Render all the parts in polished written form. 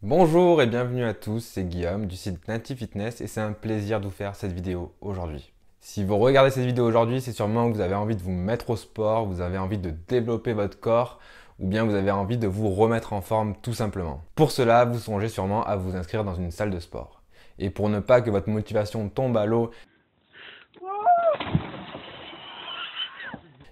Bonjour et bienvenue à tous, c'est Guillaume du site Native Fitness et c'est un plaisir de vous faire cette vidéo aujourd'hui. Si vous regardez cette vidéo aujourd'hui, c'est sûrement que vous avez envie de vous mettre au sport, vous avez envie de développer votre corps ou bien vous avez envie de vous remettre en forme tout simplement. Pour cela, vous songez sûrement à vous inscrire dans une salle de sport. Et pour ne pas que votre motivation tombe à l'eau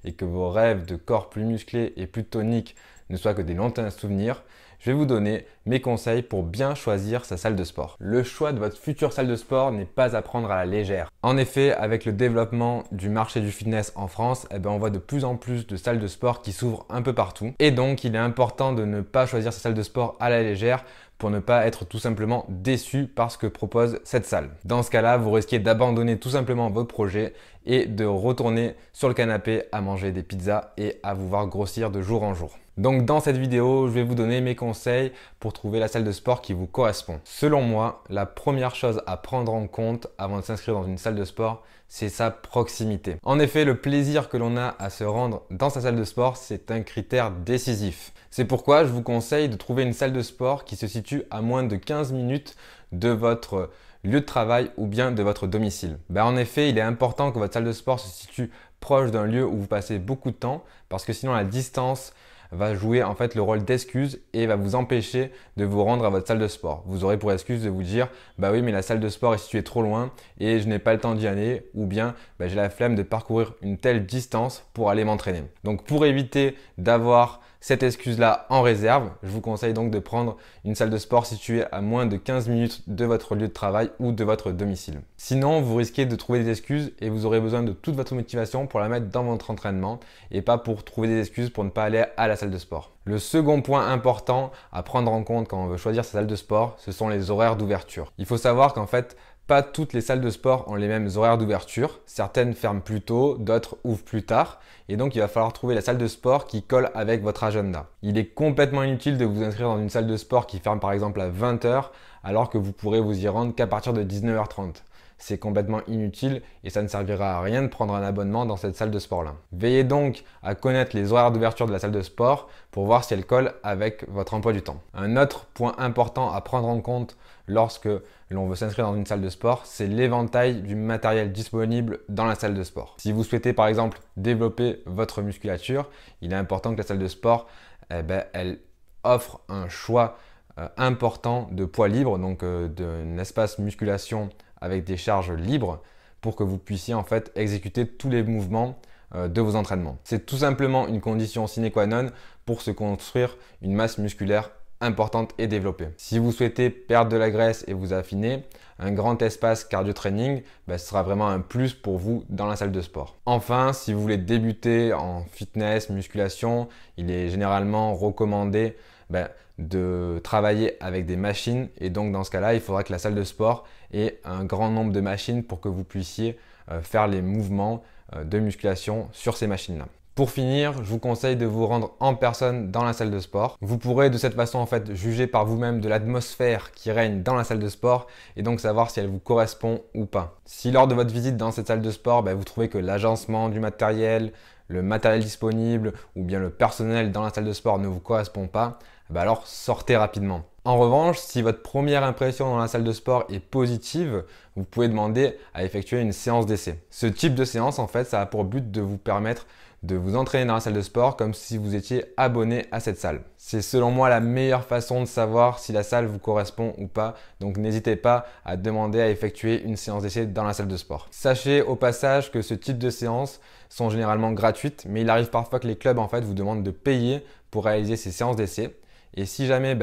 et que vos rêves de corps plus musclés et plus toniques ne soient que des lointains souvenirs, je vais vous donner mes conseils pour bien choisir sa salle de sport. Le choix de votre future salle de sport n'est pas à prendre à la légère. En effet, avec le développement du marché du fitness en France, on voit de plus en plus de salles de sport qui s'ouvrent un peu partout. Et donc, il est important de ne pas choisir sa salle de sport à la légère pour ne pas être tout simplement déçu par ce que propose cette salle. Dans ce cas-là, vous risquez d'abandonner tout simplement votre projet et de retourner sur le canapé à manger des pizzas et à vous voir grossir de jour en jour. Donc dans cette vidéo, je vais vous donner mes conseils pour trouver la salle de sport qui vous correspond. Selon moi, la première chose à prendre en compte avant de s'inscrire dans une salle de sport, c'est sa proximité. En effet, le plaisir que l'on a à se rendre dans sa salle de sport, c'est un critère décisif. C'est pourquoi je vous conseille de trouver une salle de sport qui se situe à moins de 15 minutes de votre lieu de travail ou bien de votre domicile. En effet, il est important que votre salle de sport se situe proche d'un lieu où vous passez beaucoup de temps parce que sinon la distance va jouer en fait le rôle d'excuse et va vous empêcher de vous rendre à votre salle de sport. Vous aurez pour excuse de vous dire bah oui mais la salle de sport est située trop loin et je n'ai pas le temps d'y aller ou bien j'ai la flemme de parcourir une telle distance pour aller m'entraîner. Donc pour éviter d'avoir cette excuse-là en réserve, je vous conseille donc de prendre une salle de sport située à moins de 15 minutes de votre lieu de travail ou de votre domicile. Sinon, vous risquez de trouver des excuses et vous aurez besoin de toute votre motivation pour la mettre dans votre entraînement et pas pour trouver des excuses pour ne pas aller à la salle de sport. Le second point important à prendre en compte quand on veut choisir sa salle de sport, ce sont les horaires d'ouverture. Il faut savoir qu'en fait, pas toutes les salles de sport ont les mêmes horaires d'ouverture. Certaines ferment plus tôt, d'autres ouvrent plus tard. Et donc, il va falloir trouver la salle de sport qui colle avec votre agenda. Il est complètement inutile de vous inscrire dans une salle de sport qui ferme par exemple à 20 h alors que vous pourrez vous y rendre qu'à partir de 19 h 30. C'est complètement inutile et ça ne servira à rien de prendre un abonnement dans cette salle de sport-là. Veillez donc à connaître les horaires d'ouverture de la salle de sport pour voir si elle colle avec votre emploi du temps. Un autre point important à prendre en compte lorsque l'on veut s'inscrire dans une salle de sport, c'est l'éventail du matériel disponible dans la salle de sport. Si vous souhaitez par exemple développer votre musculature, il est important que la salle de sport elle offre un choix important de poids libre, donc d'un espace musculation avec des charges libres pour que vous puissiez en fait exécuter tous les mouvements de vos entraînements. C'est tout simplement une condition sine qua non pour se construire une masse musculaire importante et développée. Si vous souhaitez perdre de la graisse et vous affiner, un grand espace cardio training ce sera vraiment un plus pour vous dans la salle de sport. Enfin, si vous voulez débuter en fitness, musculation, il est généralement recommandé de travailler avec des machines et donc dans ce cas-là, il faudra que la salle de sport ait un grand nombre de machines pour que vous puissiez faire les mouvements de musculation sur ces machines-là. Pour finir, je vous conseille de vous rendre en personne dans la salle de sport. Vous pourrez de cette façon en fait juger par vous-même de l'atmosphère qui règne dans la salle de sport et donc savoir si elle vous correspond ou pas. Si lors de votre visite dans cette salle de sport, vous trouvez que l'agencement du matériel, le matériel disponible ou bien le personnel dans la salle de sport ne vous correspond pas, alors sortez rapidement. En revanche, si votre première impression dans la salle de sport est positive, vous pouvez demander à effectuer une séance d'essai. Ce type de séance, en fait, ça a pour but de vous permettre de vous entraîner dans la salle de sport comme si vous étiez abonné à cette salle. C'est selon moi la meilleure façon de savoir si la salle vous correspond ou pas, donc n'hésitez pas à demander à effectuer une séance d'essai dans la salle de sport. Sachez au passage que ce type de séances sont généralement gratuites, mais il arrive parfois que les clubs en fait vous demandent de payer pour réaliser ces séances d'essai. Et si jamais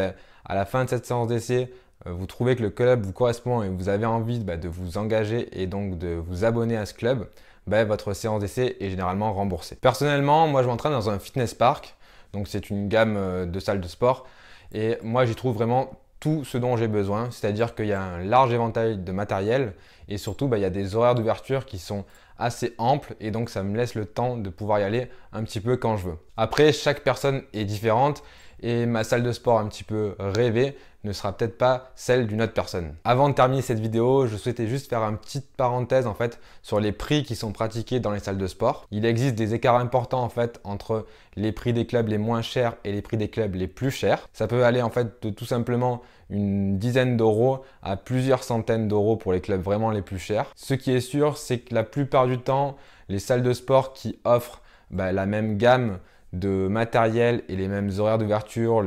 à la fin de cette séance d'essai, vous trouvez que le club vous correspond et vous avez envie de vous engager et donc de vous abonner à ce club, votre séance d'essai est généralement remboursée. Personnellement, moi je m'entraîne dans un fitness park, donc c'est une gamme de salles de sport et moi j'y trouve vraiment tout ce dont j'ai besoin, c'est-à-dire qu'il y a un large éventail de matériel et surtout il y a des horaires d'ouverture qui sont assez amples et donc ça me laisse le temps de pouvoir y aller un petit peu quand je veux. Après, chaque personne est différente et ma salle de sport un petit peu rêvée, ne sera peut-être pas celle d'une autre personne. Avant de terminer cette vidéo, je souhaitais juste faire une petite parenthèse en fait sur les prix qui sont pratiqués dans les salles de sport. Il existe des écarts importants en fait entre les prix des clubs les moins chers et les prix des clubs les plus chers. Ça peut aller en fait de tout simplement une dizaine d'euros à plusieurs centaines d'euros pour les clubs vraiment les plus chers. Ce qui est sûr, c'est que la plupart du temps, les salles de sport qui offrent la même gamme de matériel et les mêmes horaires d'ouverture,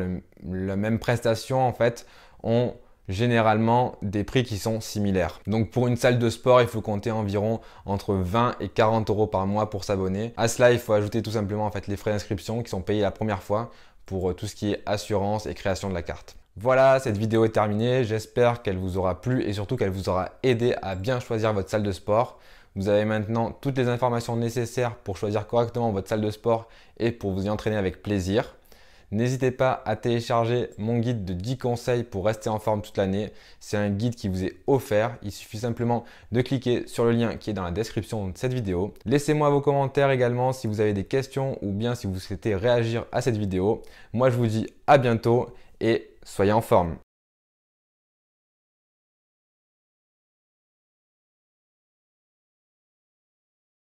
la même prestation en fait, ont généralement des prix qui sont similaires. Donc pour une salle de sport, il faut compter environ entre 20 et 40 euros par mois pour s'abonner. À cela, il faut ajouter tout simplement en fait les frais d'inscription qui sont payés la première fois pour tout ce qui est assurance et création de la carte. Voilà, cette vidéo est terminée. J'espère qu'elle vous aura plu et surtout qu'elle vous aura aidé à bien choisir votre salle de sport. Vous avez maintenant toutes les informations nécessaires pour choisir correctement votre salle de sport et pour vous y entraîner avec plaisir. N'hésitez pas à télécharger mon guide de 10 conseils pour rester en forme toute l'année. C'est un guide qui vous est offert. Il suffit simplement de cliquer sur le lien qui est dans la description de cette vidéo. Laissez-moi vos commentaires également si vous avez des questions ou bien si vous souhaitez réagir à cette vidéo. Moi, je vous dis à bientôt et soyez en forme.